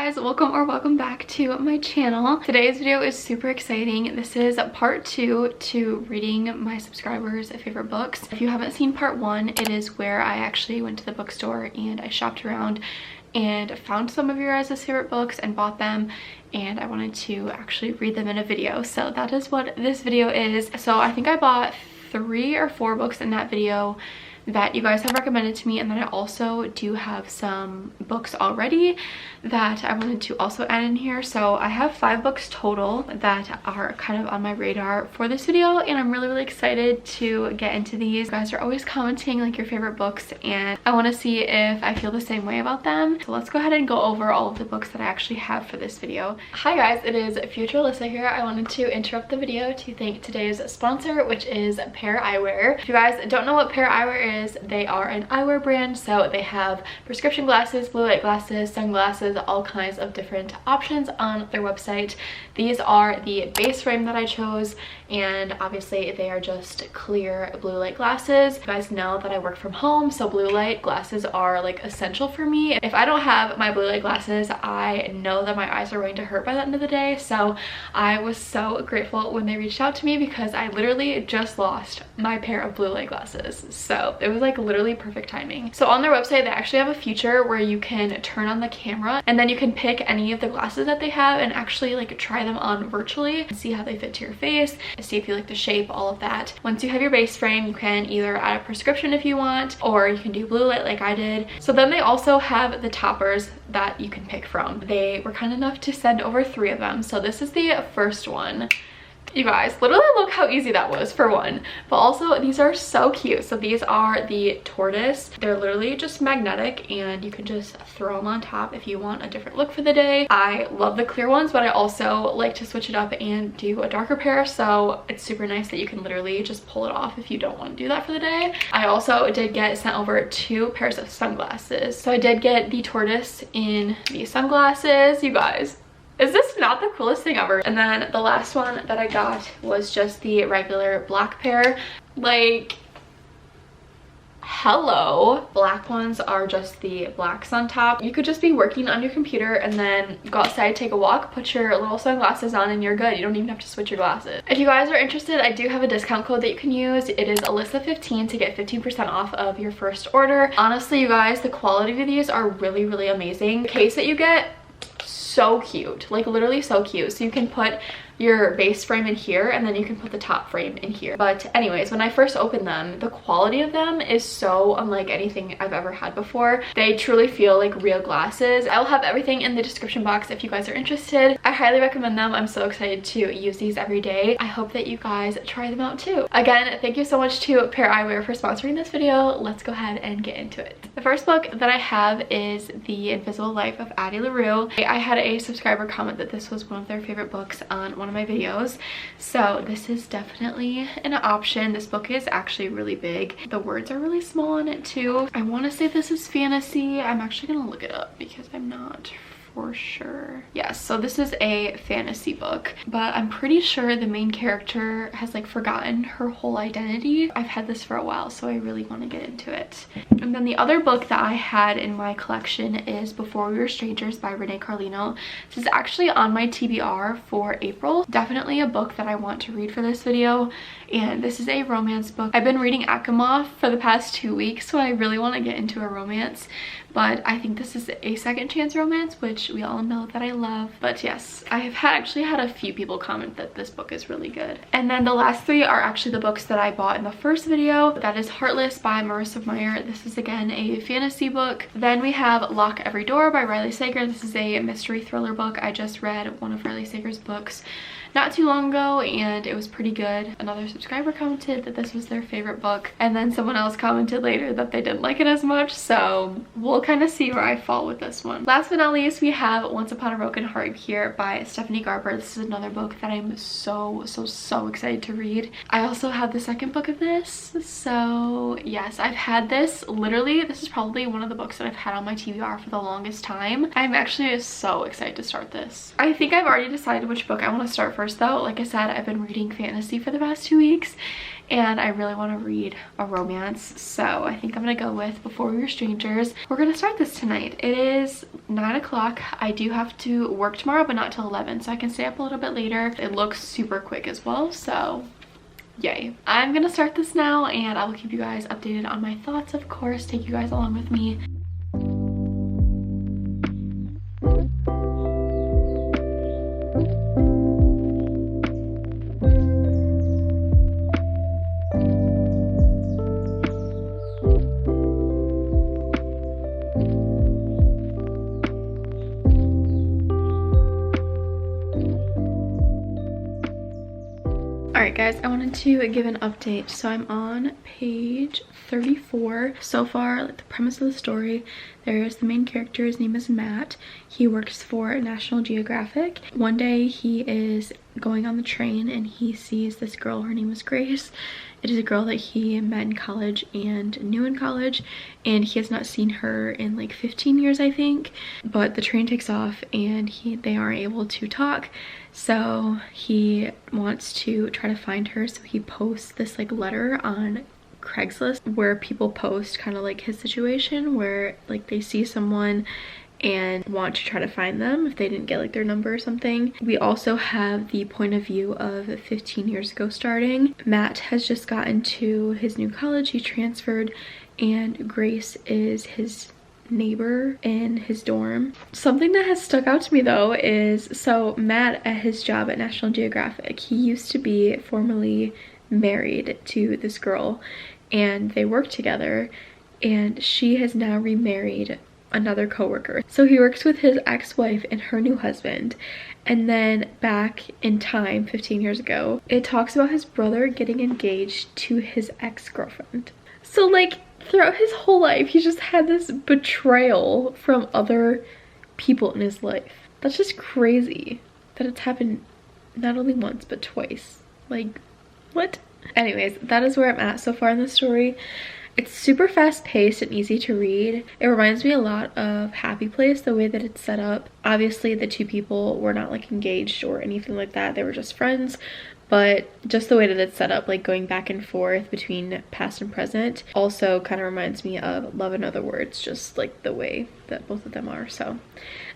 guys, welcome back to my channel. Today's video is super exciting. This is part 2 to reading my subscribers' favorite books. If you haven't seen part 1, it is where I actually went to the bookstore and I shopped around and found some of your guys' favorite books and bought them, and I wanted to actually read them in a video. So that is what this video is. So I think I bought 3 or 4 books in that video that you guys have recommended to me, and then I also do have some books already that I wanted to also add in here. So I have 5 books total that are kind of on my radar for this video, and I'm really excited to get into these. You guys are always commenting like your favorite books, and I want to see if I feel the same way about them. So let's go ahead and go over all of the books that I actually have for this video. Hi guys, it is future Alyssa here. I wanted to interrupt the video to thank today's sponsor, which is Pair Eyewear. If you guys don't know what Pair Eyewear is, they are an eyewear brand. So they have prescription glasses, blue light glasses, sunglasses, all kinds of different options on their website. These are the base frame that I chose, and obviously they are just clear blue light glasses. You guys know that I work from home, so blue light glasses are like essential for me. If I don't have my blue light glasses, I know that my eyes are going to hurt by the end of the day. So I was so grateful when they reached out to me, because I literally just lost my pair of blue light glasses. So it was like literally perfect timing. So on their website, they actually have a feature where you can turn on the camera and then you can pick any of the glasses that they have and actually like try them on virtually and see how they fit to your face, see if you like the shape, all of that. Once you have your base frame, you can either add a prescription if you want, or you can do blue light like I did. So then they also have the toppers that you can pick from. They were kind enough to send over 3 of them. So this is the first one. You guys, literally look how easy that was for one, but also these are so cute. So these are the tortoise. They're literally just magnetic, and you can just throw them on top if you want a different look for the day. I love the clear ones, but I also like to switch it up and do a darker pair, so it's super nice that you can literally just pull it off if you don't want to do that for the day. I also did get sent over 2 pairs of sunglasses. So I did get the tortoise in the sunglasses. You guys, is this not the coolest thing ever? And then the last one that I got was just the regular black pair. Like, hello. Black ones are just the blacks on top. You could just be working on your computer and then go outside, take a walk, put your little sunglasses on, and you're good. You don't even have to switch your glasses. If you guys are interested, I do have a discount code that you can use. It is Alyssa15 to get 15% off of your first order. Honestly, you guys, the quality of these are really amazing. The case that you get, so cute, like literally so cute. So you can put your base frame in here, and then you can put the top frame in here. But anyways, when I first opened them, the quality of them is so unlike anything I've ever had before. They truly feel like real glasses. I will have everything in the description box if you guys are interested. I highly recommend them. I'm so excited to use these every day. I hope that you guys try them out too. Again, thank you so much to Pair Eyewear for sponsoring this video. Let's go ahead and get into it. The first book that I have is The Invisible Life of Addie LaRue. I had a subscriber comment that this was one of their favorite books on one of my videos, so this is definitely an option. This book is actually really big. The words are really small on it too. I want to say this is fantasy. I'm actually gonna look it up because I'm not for sure. Yes, so this is a fantasy book, but I'm pretty sure the main character has like forgotten her whole identity. I've had this for a while, so I really want to get into it. And then the other book that I had in my collection is Before We Were Strangers by Renee Carlino. This is actually on my TBR for April. Definitely a book that I want to read for this video, and this is a romance book. I've been reading Asimov for the past 2 weeks, so I really want to get into a romance, but I think this is a second chance romance, which we all know that I love. But yes, I have actually had a few people comment that this book is really good. And then the last 3 are actually the books that I bought in the first video. That is Heartless by Marissa Meyer. This is again a fantasy book. Then we have Lock Every Door by Riley Sager. This is a mystery thriller book. I just read one of Riley Sager's books not too long ago, and it was pretty good. Another subscriber commented that this was their favorite book, and then someone else commented later that they didn't like it as much, so we'll kind of see where I fall with this one. Last but not least, we have Once Upon a Broken Heart here by Stephanie Garber. This is another book that I'm so excited to read. I also have the second book of this, so yes, I've had this. Literally, this is probably one of the books that I've had on my TBR for the longest time. I'm actually so excited to start this. I think I've already decided which book I want to start first though. Like I said, I've been reading fantasy for the past 2 weeks, and I really want to read a romance, so I think I'm gonna go with Before We Were Strangers. We're gonna start this tonight. It is 9 o'clock. I do have to work tomorrow, but not till 11, so I can stay up a little bit later. It looks super quick as well, so yay. I'm gonna start this now, and I will keep you guys updated on my thoughts, of course, take you guys along with me. Alright guys, I wanted to give an update. So I'm on page 34. So far, like the premise of the story, there's the main character, his name is Matt. He works for National Geographic. One day he is going on the train and he sees this girl, her name is Grace. It is a girl that he met in college and knew in college, and he has not seen her in like 15 years, I think. But the train takes off and they aren't able to talk, so he wants to try to find her. So he posts this like letter on Craigslist where people post kind of like his situation, where like they see someone and want to try to find them if they didn't get like their number or something. We also have the point of view of 15 years ago starting. Matt has just gotten to his new college, he transferred, and Grace is his neighbor in his dorm. Something that has stuck out to me though is, so Matt at his job at National Geographic, he used to be formerly married to this girl and they worked together, and she has now remarried another coworker. So he works with his ex-wife and her new husband. And then back in time, 15 years ago, it talks about his brother getting engaged to his ex-girlfriend. So like throughout his whole life, he's just had this betrayal from other people in his life. That's just crazy that it's happened not only once but twice. Like, what? Anyways, that is where I'm at so far in the story. It's super fast paced and easy to read. It reminds me a lot of Happy Place, the way that it's set up. Obviously the two people were not like engaged or anything like that, they were just friends, but just the way that it's set up, like going back and forth between past and present, also kind of reminds me of Love in Other Words, just like the way that both of them are. So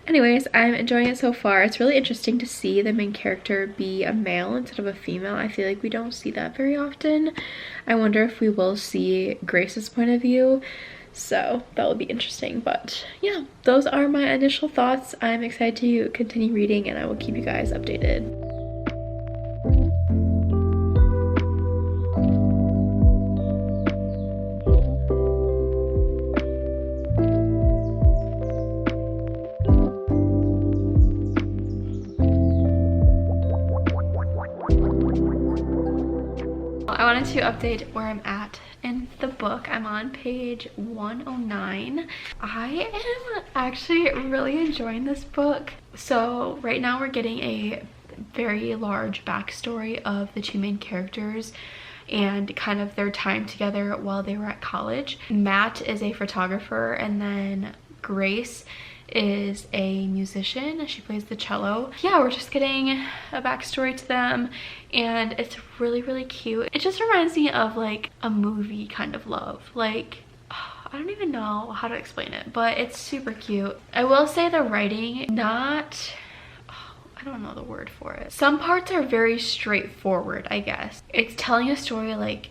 anyways, I'm enjoying it so far. It's really interesting to see the main character be a male instead of a female. I feel like we don't see that very often. I wonder if we will see Grace's point of view, so that will be interesting. But yeah, those are my initial thoughts. I'm excited to continue reading, and I will keep you guys updated. I wanted to update where I'm at in the book. I'm on page 109. I am actually really enjoying this book. So right now we're getting a very large backstory of the two main characters and kind of their time together while they were at college. Matt is a photographer, and then Grace is a musician. She plays the cello. Yeah, we're just getting a backstory to them, and it's really, really cute. It just reminds me of like a movie kind of love. Like, I don't even know how to explain it, but it's super cute. I will say the writing, not, I don't know the word for it. Some parts are very straightforward, I guess. It's telling a story like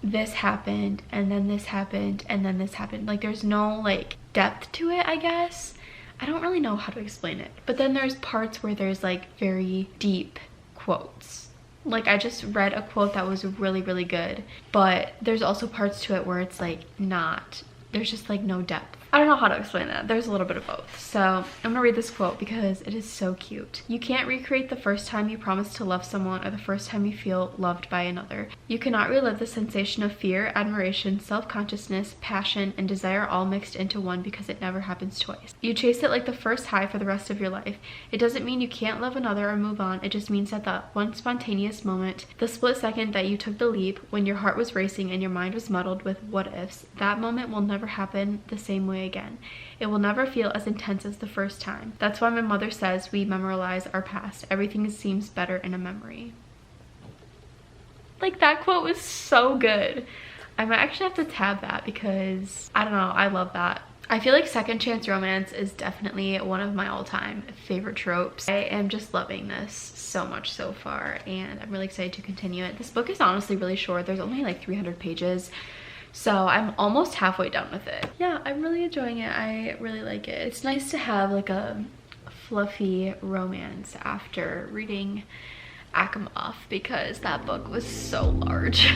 this happened and then this happened and then this happened. Like there's no like depth to it, I guess. I don't really know how to explain it. But then there's parts where there's like very deep quotes. Like I just read a quote that was really, really good, but there's also parts to it where it's like not, there's just like no depth. I don't know how to explain that. There's a little bit of both. So I'm gonna read this quote because it is so cute. You can't recreate the first time you promise to love someone or the first time you feel loved by another. You cannot relive the sensation of fear, admiration, self-consciousness, passion, and desire all mixed into one because it never happens twice. You chase it like the first high for the rest of your life. It doesn't mean you can't love another or move on. It just means that that one spontaneous moment, the split second that you took the leap, when your heart was racing and your mind was muddled with what ifs, that moment will never happen the same way again. It will never feel as intense as the first time. That's why my mother says we memorialize our past. Everything seems better in a memory. Like, that quote was so good. I might actually have to tab that because I don't know, I love that. I feel like second chance romance is definitely one of my all-time favorite tropes. I am just loving this so much so far, and I'm really excited to continue it. This book is honestly really short. There's only like 300 pages, so I'm almost halfway done with it. Yeah, I'm really enjoying it. I really like it. It's nice to have like a fluffy romance after reading Akamov because that book was so large.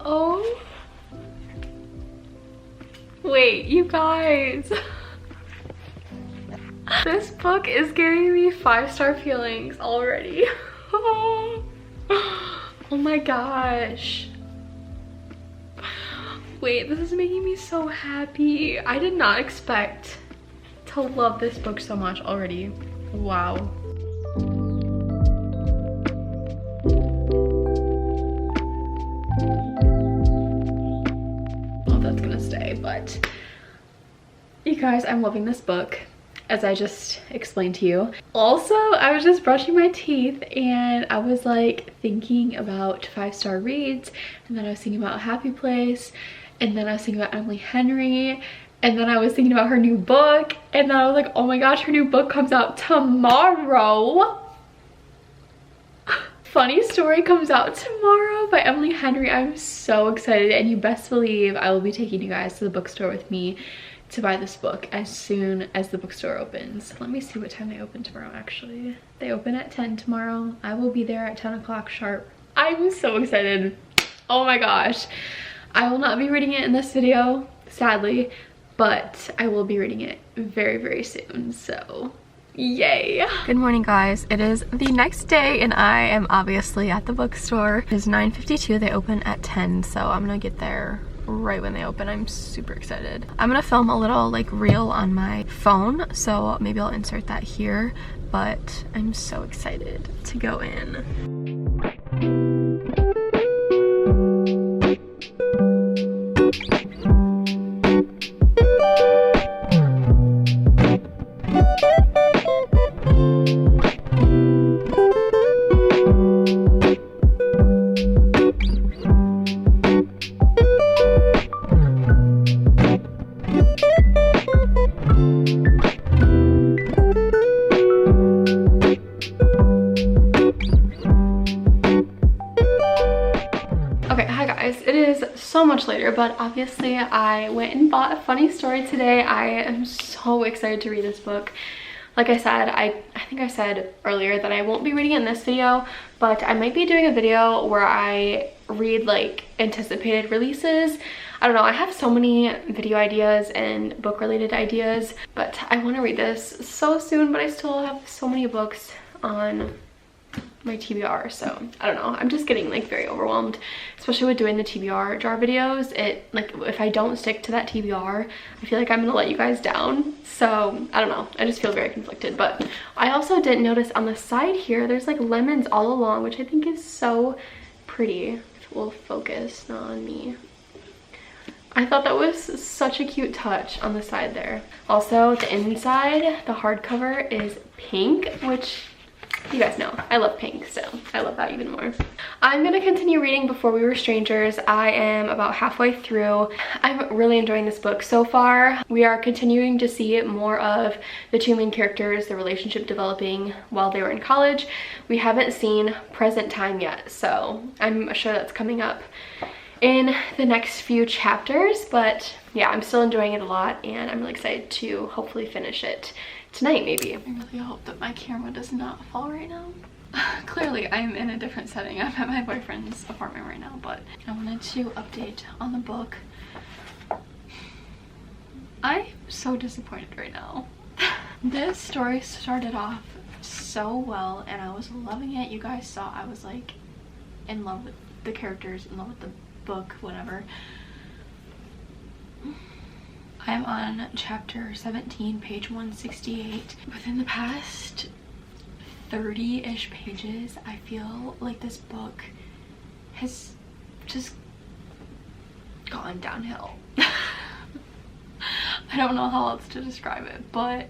Oh, wait, you guys. This book is giving me 5-star feelings already. Oh my gosh. Wait, this is making me so happy. I did not expect to love this book so much already. Wow. That's gonna stay, but you guys, I'm loving this book, as I just explained to you. Also, I was just brushing my teeth and I was like thinking about 5-star reads, and then I was thinking about Happy Place, and then I was thinking about Emily Henry, and then I was thinking about her new book, and then I was like, oh my gosh, her new book comes out tomorrow. Funny Story comes out tomorrow by Emily Henry. I'm so excited, and you best believe I will be taking you guys to the bookstore with me to buy this book as soon as the bookstore opens. Let me see what time they open tomorrow. Actually, they open at 10 tomorrow. I will be there at 10 o'clock sharp. I'm so excited. Oh my gosh. I will not be reading it in this video, sadly, but I will be reading it very, very soon, so yay. Good morning, guys. It is the next day and I am obviously at the bookstore. It is 9:52. They open at 10, so I'm gonna get there right when they open. I'm super excited. I'm gonna film a little like reel on my phone, so maybe I'll insert that here, but I'm so excited to go in. So much later, but obviously I went and bought A Funny Story today. I am so excited to read this book. Like I said, I think I said earlier that I won't be reading it in this video, but I might be doing a video where I read like anticipated releases. I don't know, I have so many video ideas and book related ideas, but I want to read this so soon, but I still have so many books on my TBR, so I don't know, I'm just getting like very overwhelmed, especially with doing the TBR jar videos. It like, if I don't stick to that TBR, I feel like I'm gonna let you guys down, so I don't know, I just feel very conflicted. But I also didn't notice on the side here there's like lemons all along, which I think is so pretty. If it will focus, not on me. I thought that was such a cute touch on the side there. Also, the inside, the hardcover is pink, which you guys know I love pink, so I love that even more. I'm gonna continue reading Before We Were Strangers. I am about halfway through. I'm really enjoying this book so far. We are continuing to see more of the two main characters, the relationship developing while they were in college. We haven't seen present time yet, so I'm sure that's coming up in the next few chapters. But yeah, I'm still enjoying it a lot, and I'm really excited to hopefully finish it tonight, maybe. I really hope that my camera does not fall right now. Clearly, I'm in a different setting. I'm at my boyfriend's apartment right now, but I wanted to update on the book. I'm so disappointed right now. This story started off so well, and I was loving it. You guys saw I was like in love with the characters, in love with the book, whatever. I'm on chapter 17, page 168. Within the past 30-ish pages, I feel like this book has just gone downhill. I don't know how else to describe it, but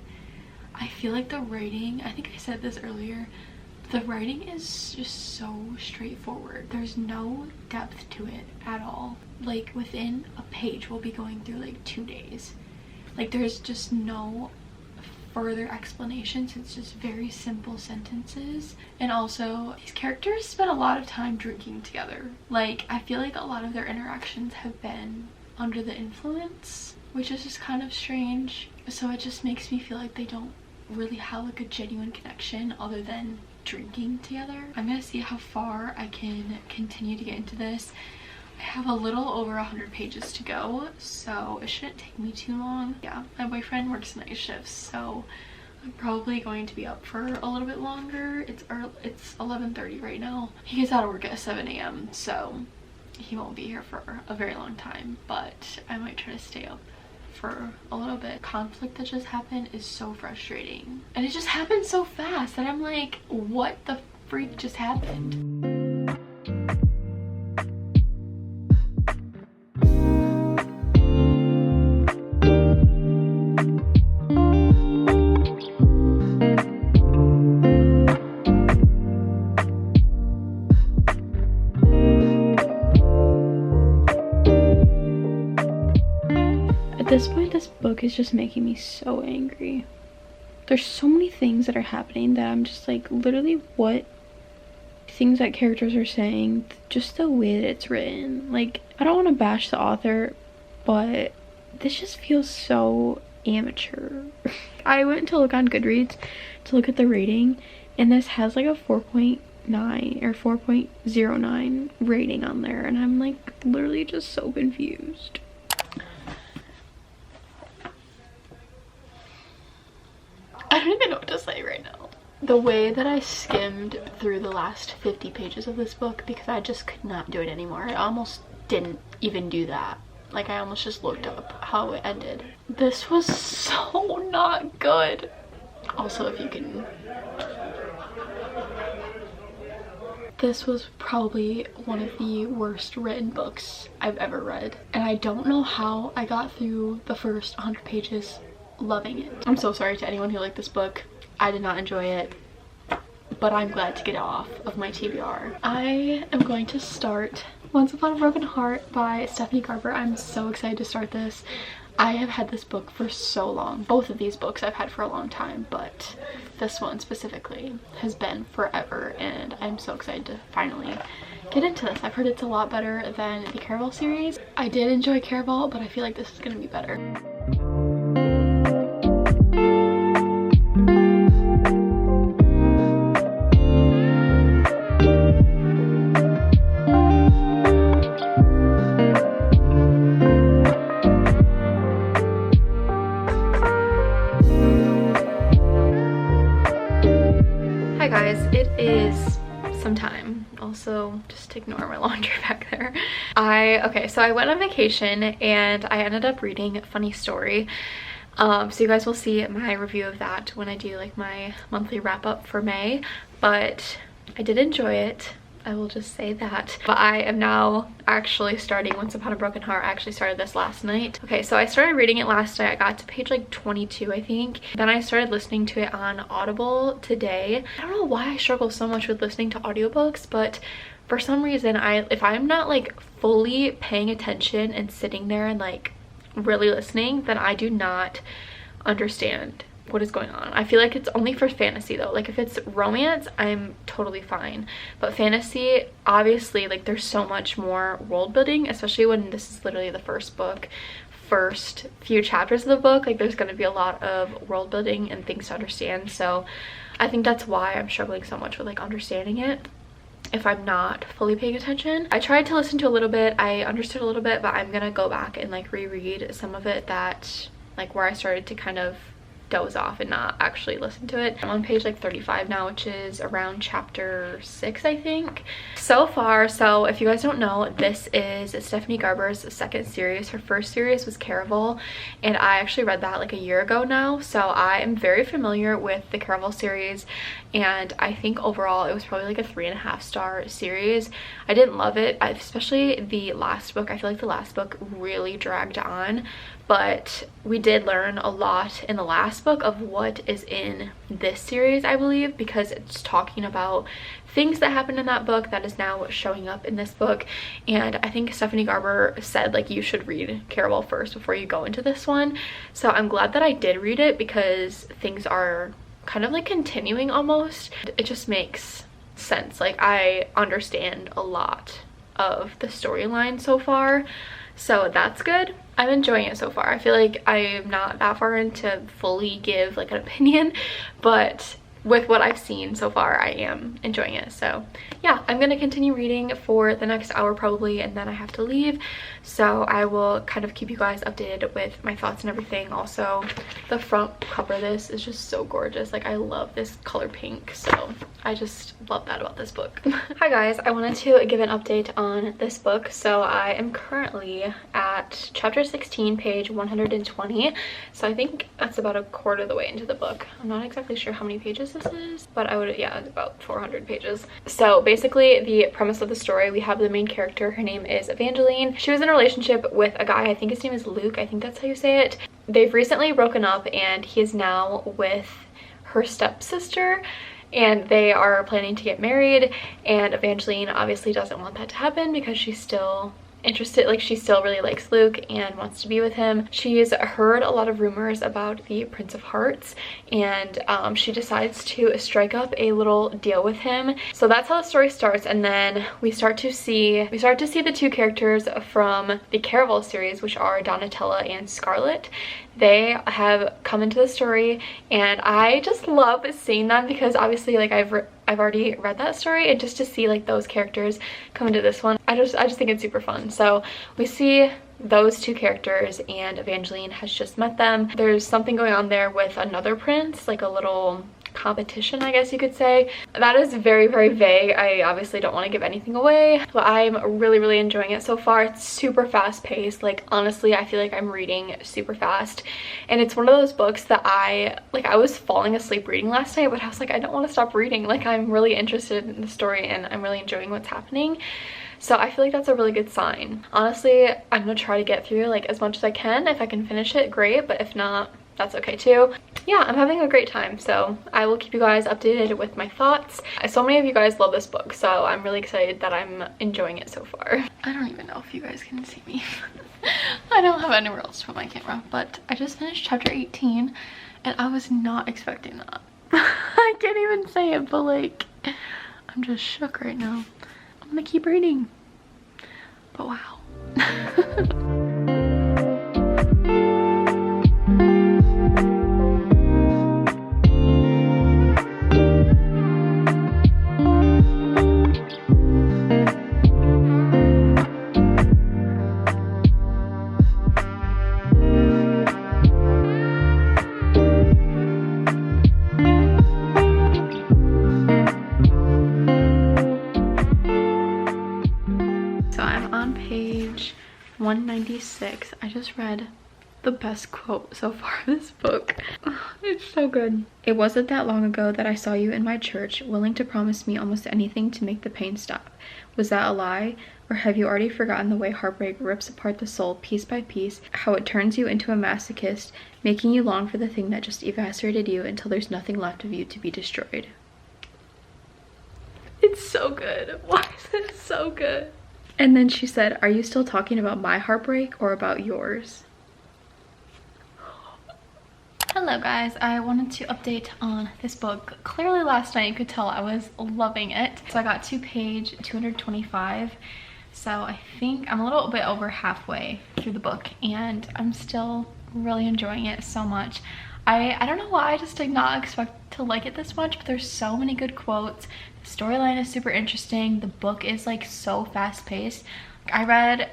I feel like the writing, I think I said this earlier, the writing is just so straightforward. There's no depth to it at all. Like within a page we'll be going through like 2 days. Like there's just no further explanations. It's just very simple sentences. And also these characters spend a lot of time drinking together. Like I feel like a lot of their interactions have been under the influence, which is just kind of strange. So it just makes me feel like they don't really have like a genuine connection other than drinking together. I'm gonna see how far I can continue to get into this. I have a little over 100 pages to go, so it shouldn't take me too long. Yeah, my boyfriend works night shifts, so I'm probably going to be up for a little bit longer. It's 11:30 right now. He gets out of work at 7 a.m. so he won't be here for a very long time, but I might try to stay up for a little bit. Conflict that just happened is so frustrating, and it just happened so fast that I'm like, what the freak just happened? At this point, this book is just making me so angry. There's so many things that are happening that I'm just like, literally what things that characters are saying, just the way that it's written. Like, I don't want to bash the author, but this just feels so amateur. I went to look on Goodreads to look at the rating, and this has like a 4.9 or 4.09 rating on there, and I'm like literally just so confused. I don't even know what to say right now. The way that I skimmed through the last 50 pages of this book, because I just could not do it anymore. I almost didn't even do that. Like I almost just looked up how it ended. This was so not good. Also, if you can... This was probably one of the worst written books I've ever read. And I don't know how I got through the first 100 pages loving it. I'm so sorry to anyone who liked this book. I did not enjoy it, but I'm glad to get it off of my TBR. I am going to start Once Upon a Broken Heart by Stephanie Garber. I'm so excited to start this. I have had this book for so long. Both of these books I've had for a long time, but this one specifically has been forever, and I'm so excited to finally get into this. I've heard it's a lot better than the Caraval series. I did enjoy Caraval, but I feel like this is gonna be better. Hi guys, it is sometime. Also, just ignore my laundry back there. Okay, so I went on vacation and I ended up reading Funny Story. So you guys will see my review of that when I do like my monthly wrap up for May, but I did enjoy it. I will just say that. But I am now actually starting Once Upon a Broken Heart. I actually started this last night. Okay, so I started reading it last night. I got to page like 22, I think. Then I started listening to it on Audible today. I don't know why I struggle so much with listening to audiobooks, but for some reason, if I'm not like fully paying attention and sitting there and like really listening, then I do not understand what is going on. I feel like it's only for fantasy though. Like if it's romance, I'm totally fine, but fantasy, obviously, like there's so much more world building, especially when this is literally the first few chapters of the book. Like there's going to be a lot of world building and things to understand, so I think that's why I'm struggling so much with like understanding it if I'm not fully paying attention. I tried to listen to a little bit, I understood a little bit, but I'm gonna go back and like reread some of it that like where I started to kind of doze off and not actually listen to it. I'm on page like 35 now, which is around chapter 6, I think. So far, so if you guys don't know, this is Stephanie Garber's second series. Her first series was Caraval, and I actually read that like a year ago now, so I am very familiar with the Caraval series, and I think overall it was probably like a 3.5-star series. I didn't love it, especially the last book. I feel like the last book really dragged on, but we did learn a lot in the last book of what is in this series, I believe, because it's talking about things that happened in that book that is now showing up in this book. And I think Stephanie Garber said like you should read Caraval first before you go into this one, so I'm glad that I did read it because things are kind of like continuing almost. It just makes sense. Like I understand a lot of the storyline so far, so that's good. I'm enjoying it so far. I feel like I'm not that far in to fully give like an opinion, but with what I've seen so far, I am enjoying it. So yeah, I'm gonna continue reading for the next hour probably, and then I have to leave, so I will kind of keep you guys updated with my thoughts and everything. Also, the front cover of this is just so gorgeous. Like I love this color pink, so I just love that about this book. Hi guys, I wanted to give an update on this book. So I am currently at chapter 16, page 120, so I think that's about a quarter of the way into the book. I'm not exactly sure how many pages this is, but yeah, it's about 400 pages. So basically the premise of the story, we have the main character. Her name is Evangeline. She was in a relationship with a guy, I think his name is Luke, I think that's how you say it. They've recently broken up and he is now with her stepsister, and they are planning to get married, and Evangeline obviously doesn't want that to happen because she's still interested, like she still really likes Luke and wants to be with him. She's heard a lot of rumors about the Prince of Hearts, and she decides to strike up a little deal with him. So that's how the story starts, and then we start to see the two characters from the Caraval series, which are Donatella and Scarlet. They have come into the story, and I just love seeing them because obviously like I've already read that story, and just to see like those characters come into this one, I just think it's super fun. So we see those two characters, and Evangeline has just met them. There's something going on there with another prince, like a little competition, I guess you could say. That is very, very vague. I obviously don't want to give anything away, but I'm really enjoying it so far. It's super fast paced. Like honestly, I feel like I'm reading super fast, and it's one of those books that I was falling asleep reading last night, but I was like, I don't want to stop reading. Like I'm really interested in the story and I'm really enjoying what's happening. So I feel like that's a really good sign. Honestly, I'm gonna try to get through like as much as I can. If I can finish it, great, but if not, that's okay too. Yeah, I'm having a great time, so I will keep you guys updated with my thoughts. So many of you guys love this book, so I'm really excited that I'm enjoying it so far. I don't even know if you guys can see me. I don't have anywhere else to put my camera, but I just finished chapter 18 and I was not expecting that. I can't even say it, but like I'm just shook right now. I'm gonna keep reading, but wow. So I'm on page 196. I just read the best quote so far in this book. Oh, it's so good. It wasn't that long ago that I saw you in my church, willing to promise me almost anything to make the pain stop. Was that a lie? Or have you already forgotten the way heartbreak rips apart the soul piece by piece, how it turns you into a masochist, making you long for the thing that just eviscerated you until there's nothing left of you to be destroyed? It's so good. Why is it so good? And then she said, are you still talking about my heartbreak or about yours? Hello guys, I wanted to update on this book. Clearly last night you could tell I was loving it. So I got to page 225. So I think I'm a little bit over halfway through the book and I'm still really enjoying it so much. I don't know why I just did not expect to like it this much, but there's so many good quotes. The storyline is super interesting. The book is like so fast paced. I read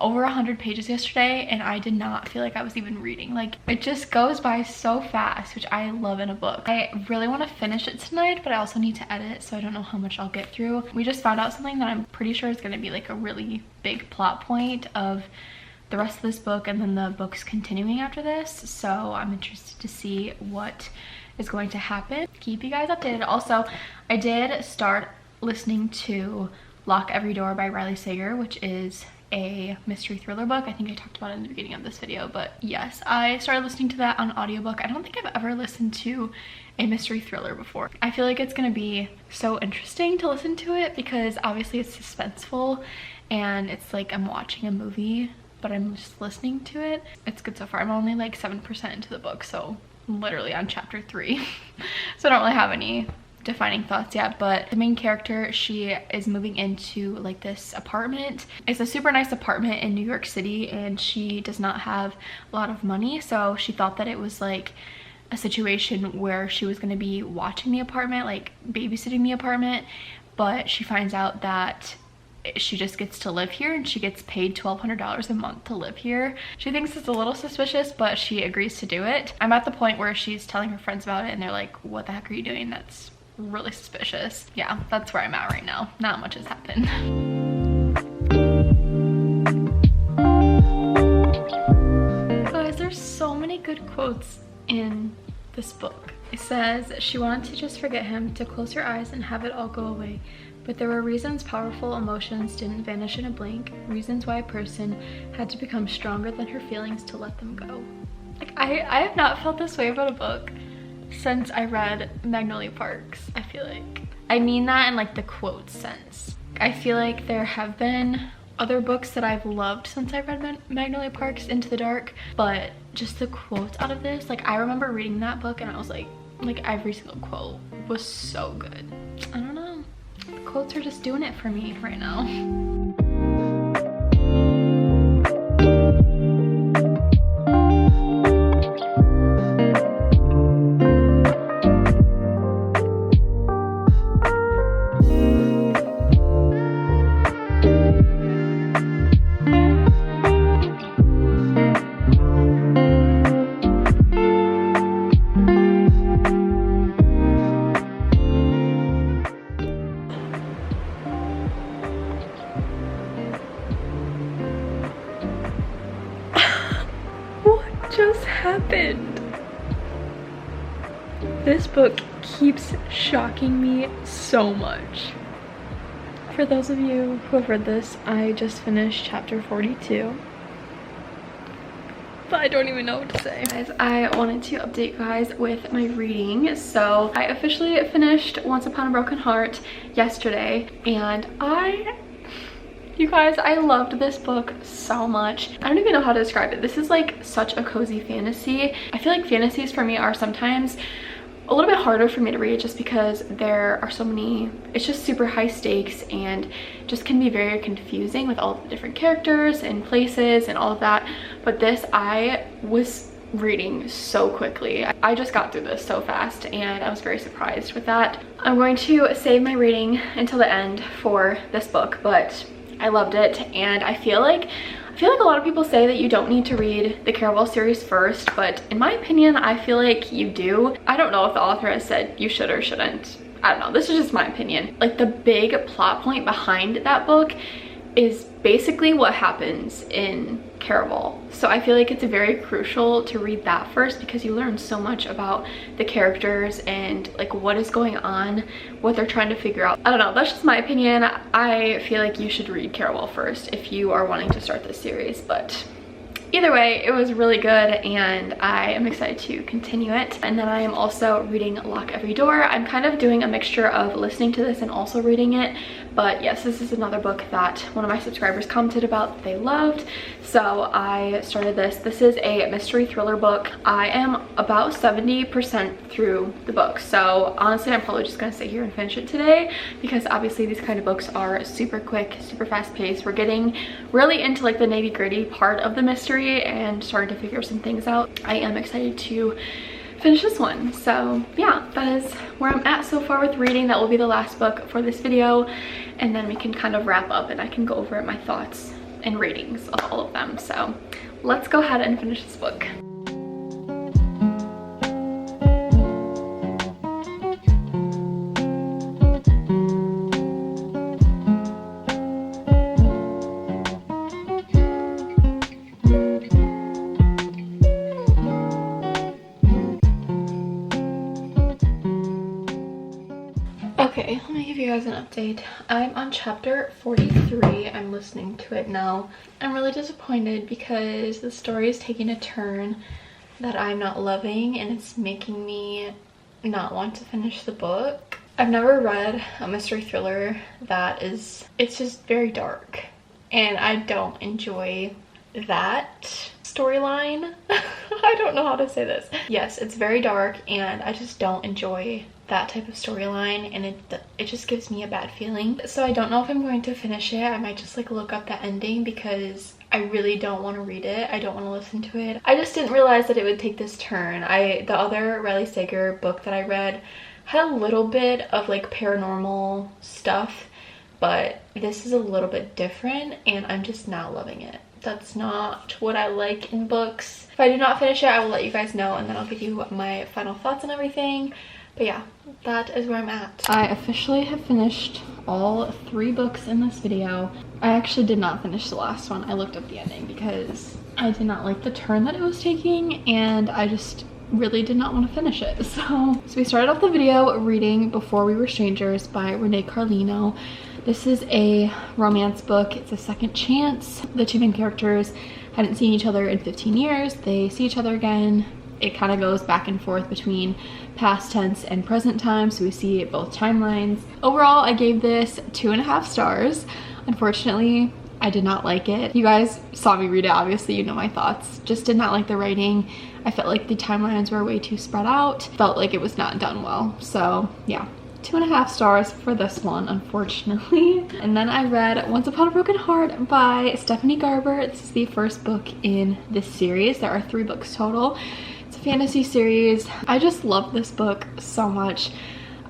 over 100 pages yesterday and I did not feel like I was even reading. Like, it just goes by so fast, which I love in a book. I really want to finish it tonight, but I also need to edit, so I don't know how much I'll get through. We just found out something that I'm pretty sure is going to be like a really big plot point of the rest of this book, and then the book's continuing after this, so I'm interested to see what is going to happen. Keep you guys updated. Also, I did start listening to Lock Every Door by Riley Sager, which is a mystery thriller book. I think I talked about it in the beginning of this video, but yes, I started listening to that on audiobook. I don't think I've ever listened to a mystery thriller before. I feel like it's gonna be so interesting to listen to it because obviously it's suspenseful and it's like I'm watching a movie, but I'm just listening to it. It's good so far. I'm only like 7% into the book, so I'm literally on chapter 3. So I don't really have any defining thoughts yet, but the main character, she is moving into like this apartment. It's a super nice apartment in New York City, and she does not have a lot of money, so she thought that it was like a situation where she was going to be watching the apartment, like babysitting the apartment, but she finds out that she just gets to live here and she gets paid $1,200 a month to live here. She thinks it's a little suspicious, but she agrees to do it. I'm at the point where she's telling her friends about it and they're like, what the heck are you doing? That's really suspicious. Yeah, that's where I'm at right now. Not much has happened. Guys, there's so many good quotes in this book. It says, she wanted to just forget him, to close her eyes and have it all go away. But there were reasons powerful emotions didn't vanish in a blink, reasons why a person had to become stronger than her feelings to let them go. Like, I have not felt this way about a book since I read Magnolia Parks, I feel like. I mean that in like the quote sense. I feel like there have been other books that I've loved since I read Magnolia Parks, Into the Dark, but just the quotes out of this, like I remember reading that book and I was like every single quote was so good. I don't know. Quotes are just doing it for me right now. Just happened. This book keeps shocking me so much. For those of you who have read this, I just finished chapter 42. But I don't even know what to say. Guys, I wanted to update you guys with my reading. So I officially finished Once Upon a Broken Heart yesterday, and you guys, I loved this book so much. I don't even know how to describe it. This is like such a cozy fantasy. I feel like fantasies for me are sometimes a little bit harder for me to read just because there are so many, it's just super high stakes and just can be very confusing with all the different characters and places and all of that. But this, I was reading so quickly. I just got through this so fast and I was very surprised with that. I'm going to save my reading until the end for this book, but I loved it, and I feel like a lot of people say that you don't need to read the Caraval series first, but in my opinion, I feel like you do. I don't know if the author has said you should or shouldn't. I don't know. This is just my opinion. Like, the big plot point behind that book is basically what happens in Caraval. So I feel like it's very crucial to read that first because you learn so much about the characters and like what is going on, what they're trying to figure out. I don't know, that's just my opinion. I feel like you should read Caraval first if you are wanting to start this series, but either way, it was really good and I am excited to continue it. And then I am also reading Lock Every Door. I'm kind of doing a mixture of listening to this and also reading it. But yes, this is another book that one of my subscribers commented about that they loved. So I started this. This is a mystery thriller book. I am about 70% through the book. So honestly, I'm probably just gonna sit here and finish it today because obviously these kind of books are super quick, super fast paced. We're getting really into like the nitty gritty part of the mystery and starting to figure some things out. I am excited to finish this one. So yeah, that is where I'm at so far with reading. That will be the last book for this video, and then we can kind of wrap up and I can go over my thoughts and ratings of all of them. So let's go ahead and finish this book. Okay, let me give you guys an update. I'm on chapter 43. I'm listening to it now. I'm really disappointed because the story is taking a turn that I'm not loving, and it's making me not want to finish the book. I've never read a mystery thriller that is, it's just very dark, and I don't enjoy that storyline. I don't know how to say this. Yes, it's very dark, and I just don't enjoy that type of storyline, and it just gives me a bad feeling. So I don't know if I'm going to finish it. I might just like look up the ending because I really don't want to read it. I don't want to listen to it. I just didn't realize that it would take this turn. The other Riley Sager book that I read had a little bit of like paranormal stuff, but this is a little bit different, and I'm just not loving it. That's not what I like in books. If I do not finish it, I will let you guys know, and then I'll give you my final thoughts and everything. But yeah, that is where I'm at. I officially have finished all 3 books in this video. I actually did not finish the last one. I looked up the ending because I did not like the turn that it was taking, and I just really did not want to finish it. So we started off the video reading Before We Were Strangers by Renee Carlino. This is a romance book. It's a second chance. The 2 main characters hadn't seen each other in 15 years. They see each other again. It kind of goes back and forth between past tense and present time, so we see both timelines. Overall, I gave this 2.5 stars. Unfortunately, I did not like it. You guys saw me read it, obviously you know my thoughts. Just did not like the writing. I felt like the timelines were way too spread out. Felt like it was not done well. So yeah, 2.5 stars for this one, unfortunately. And then I read Once Upon a Broken Heart by Stephanie Garber. This is the first book in this series. There are 3 books total. It's a fantasy series. I just love this book so much.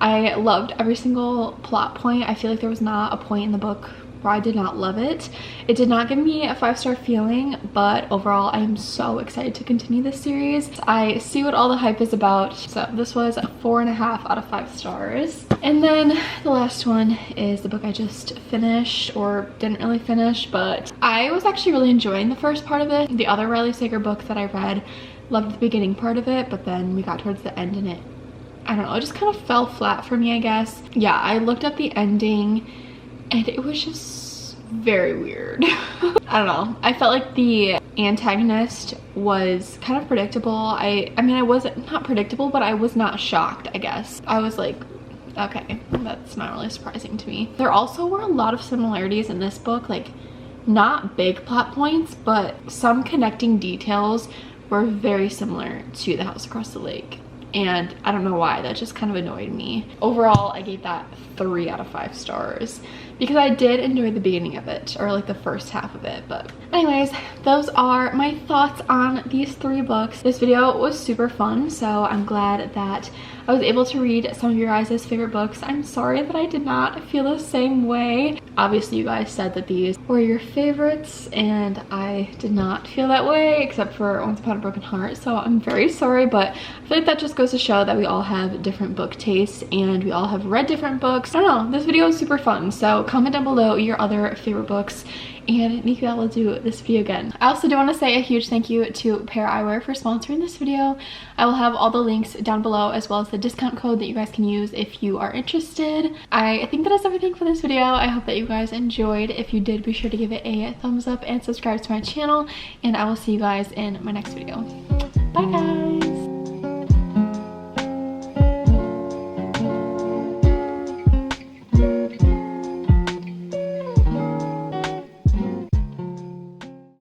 I loved every single plot point. I feel like there was not a point in the book where I did not love it. It did not give me a 5-star feeling, but overall I am so excited to continue this series. I see what all the hype is about, so this was a 4.5 out of 5 stars. And then the last one is the book I just finished, or didn't really finish, but I was actually really enjoying the first part of it. The other Riley Sager book that I read, loved the beginning part of it, but then we got towards the end and it, I don't know, it just kind of fell flat for me, I guess. Yeah, I looked at the ending and it was just very weird. I don't know. I felt like the antagonist was kind of predictable. I mean, I wasn't not predictable, but I was not shocked, I guess. I was like, okay, that's not really surprising to me. There also were a lot of similarities in this book, like not big plot points, but some connecting details were very similar to The House Across the Lake. And I don't know why, that just kind of annoyed me. Overall, I gave that 3 out of 5 stars because I did enjoy the beginning of it, or like the first half of it. But anyways, those are my thoughts on these 3 books. This video was super fun, so I'm glad that I was able to read some of your guys' favorite books. I'm sorry that I did not feel the same way. Obviously, you guys said that these were your favorites, and I did not feel that way, except for Once Upon a Broken Heart, so I'm very sorry, but I feel like that just goes to show that we all have different book tastes, and we all have read different books. I don't know, this video was super fun, so comment down below your other favorite books, and maybe I will do this video again. I also do want to say a huge thank you to Pair Eyewear for sponsoring this video. I will have all the links down below, as well as the discount code that you guys can use if you are interested. I think that is everything for this video. I hope that you guys enjoyed. If you did, be sure to give it a thumbs up and subscribe to my channel, and I will see you guys in my next video.